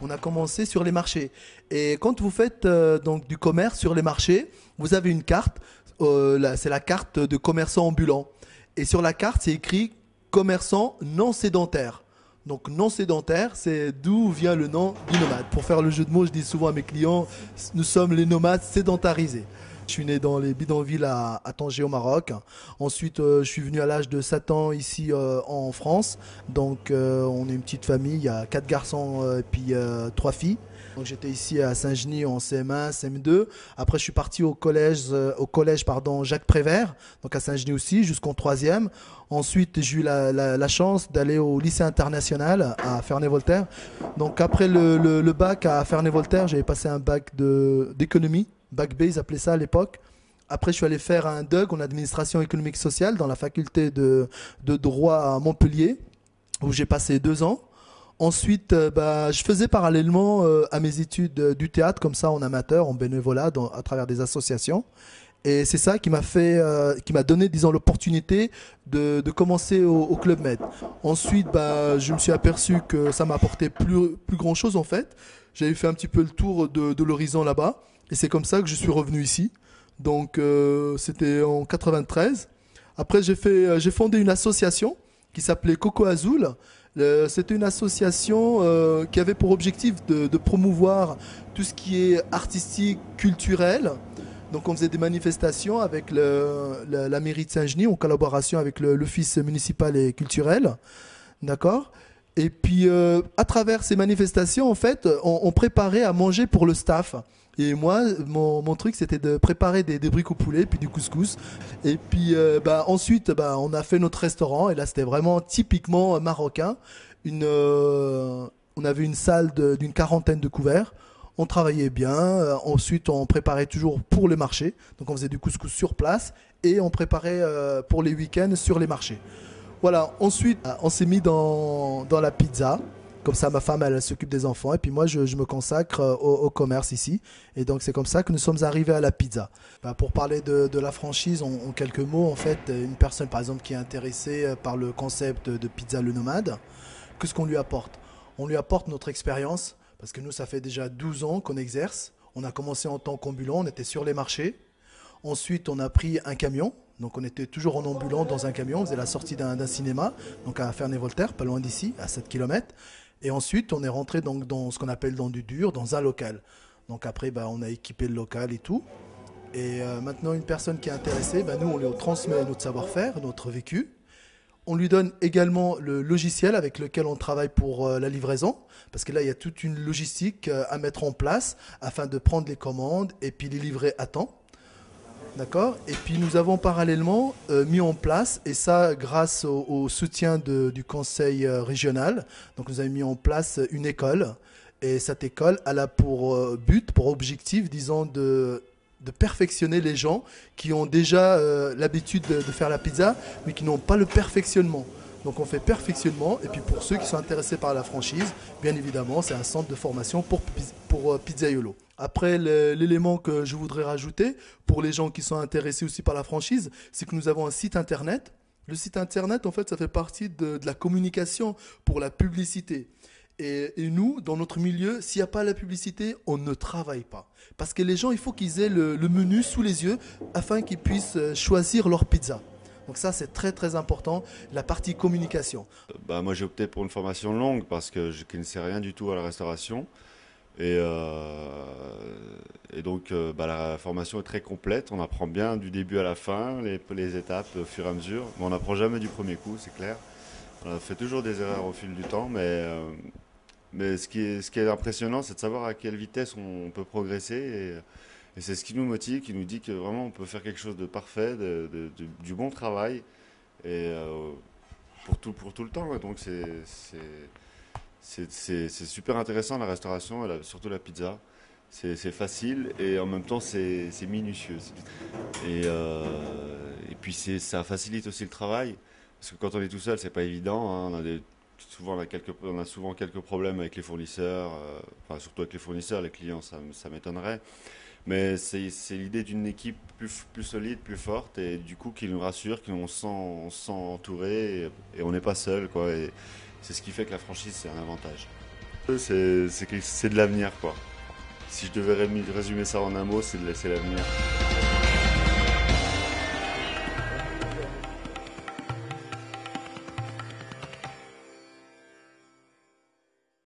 On a commencé sur les marchés. Et quand vous faites donc du commerce sur les marchés, vous avez une carte. C'est la carte de commerçant ambulant. Et sur la carte, c'est écrit commerçant non sédentaire. Donc non sédentaire, c'est d'où vient le nom du nomade. Pour faire le jeu de mots, je dis souvent à mes clients, nous sommes les nomades sédentarisés. Je suis né dans les bidonvilles à Tanger au Maroc. Ensuite, je suis venu à l'âge de 7 ans ici en France. Donc, on est une petite famille. Il y a 4 garçons et puis 3 filles. Donc, j'étais ici à Saint-Genis en CM1, CM2. Après, je suis parti au collège pardon, Jacques Prévert, donc à Saint-Genis aussi, jusqu'en 3e. Ensuite, j'ai eu la chance d'aller au lycée international à Ferney-Voltaire. Donc, après le bac à Ferney-Voltaire, j'avais passé un bac d'économie. Bac B, ils appelaient ça à l'époque. Après, je suis allé faire un DUG en administration économique et sociale dans la faculté de droit à Montpellier, où j'ai passé 2 ans. Ensuite, je faisais parallèlement à mes études du théâtre, comme ça, en amateur, en bénévolat, à travers des associations. Et c'est ça qui m'a donné, disons, l'opportunité de commencer au Club Med. Ensuite, je me suis aperçu que ça m'apportait plus grand chose en fait. J'avais fait un petit peu le tour de l'horizon là-bas. Et c'est comme ça que je suis revenu ici. Donc, c'était en 93. Après, j'ai fondé une association qui s'appelait Coco Azul. C'était une association qui avait pour objectif de promouvoir tout ce qui est artistique, culturel. Donc, on faisait des manifestations avec la mairie de Saint-Genis en collaboration avec l'office municipal et culturel. D'accord? Et puis, à travers ces manifestations, en fait, on préparait à manger pour le staff. Et moi, mon truc, c'était de préparer des briques au poulet, puis du couscous. Et puis, ensuite, on a fait notre restaurant. Et là, c'était vraiment typiquement marocain. On avait une salle d'une quarantaine de couverts. On travaillait bien. Ensuite, on préparait toujours pour le marché. Donc, on faisait du couscous sur place. Et on préparait pour les week-ends sur les marchés. Voilà, ensuite, on s'est mis dans la pizza. Comme ça, ma femme, elle s'occupe des enfants. Et puis moi, je me consacre au commerce ici. Et donc, c'est comme ça que nous sommes arrivés à la pizza. Pour parler de la franchise, en quelques mots, en fait, une personne, par exemple, qui est intéressée par le concept de Pizza Le Nomade, qu'est-ce qu'on lui apporte? On lui apporte notre expérience. Parce que nous, ça fait déjà 12 ans qu'on exerce. On a commencé en tant qu'ambulant, on était sur les marchés. Ensuite, on a pris un camion. Donc, on était toujours en ambulant dans un camion. On faisait la sortie d'un cinéma, donc à Ferney-Voltaire, pas loin d'ici, à 7 km. Et ensuite, on est rentré donc dans ce qu'on appelle dans du dur, dans un local. Donc après, on a équipé le local et tout. Et maintenant, une personne qui est intéressée, nous, on lui transmet notre savoir-faire, notre vécu. On lui donne également le logiciel avec lequel on travaille pour la livraison. Parce que là, il y a toute une logistique à mettre en place afin de prendre les commandes et puis les livrer à temps. D'accord. Et puis nous avons parallèlement mis en place, et ça grâce au soutien du conseil régional, donc nous avons mis en place une école. Et cette école, elle a pour but, pour objectif, disons, de perfectionner les gens qui ont déjà l'habitude de faire la pizza, mais qui n'ont pas le perfectionnement. Donc on fait perfectionnement, et puis pour ceux qui sont intéressés par la franchise, bien évidemment, c'est un centre de formation pour Pizzaiolo. Après, l'élément que je voudrais rajouter, pour les gens qui sont intéressés aussi par la franchise, c'est que nous avons un site internet. Le site internet, en fait, ça fait partie de la communication pour la publicité. Et nous, dans notre milieu, s'il n'y a pas la publicité, on ne travaille pas. Parce que les gens, il faut qu'ils aient le menu sous les yeux afin qu'ils puissent choisir leur pizza. Donc ça, c'est très très important, la partie communication. Moi, j'ai opté pour une formation longue parce que je ne connaissais rien du tout à la restauration. Et donc, la formation est très complète. On apprend bien du début à la fin, les étapes au fur et à mesure. Mais on n'apprend jamais du premier coup, c'est clair. On fait toujours des erreurs au fil du temps, mais ce qui est impressionnant, c'est de savoir à quelle vitesse on peut progresser. Et c'est ce qui nous motive, qui nous dit que vraiment on peut faire quelque chose de parfait, du bon travail, et pour tout le temps. Donc c'est super intéressant la restauration, surtout la pizza. C'est facile et en même temps c'est minutieux. Et puis ça facilite aussi le travail, parce que quand on est tout seul, c'est pas évident, hein. On a souvent on a souvent quelques problèmes avec les fournisseurs, enfin surtout avec les fournisseurs, les clients ça m'étonnerait. Mais c'est l'idée d'une équipe plus solide, plus forte et du coup qui nous rassure, on se sent entouré et on n'est pas seul quoi. Et c'est ce qui fait que la franchise c'est un avantage. C'est de l'avenir quoi. Si je devais résumer ça en un mot, c'est l'avenir.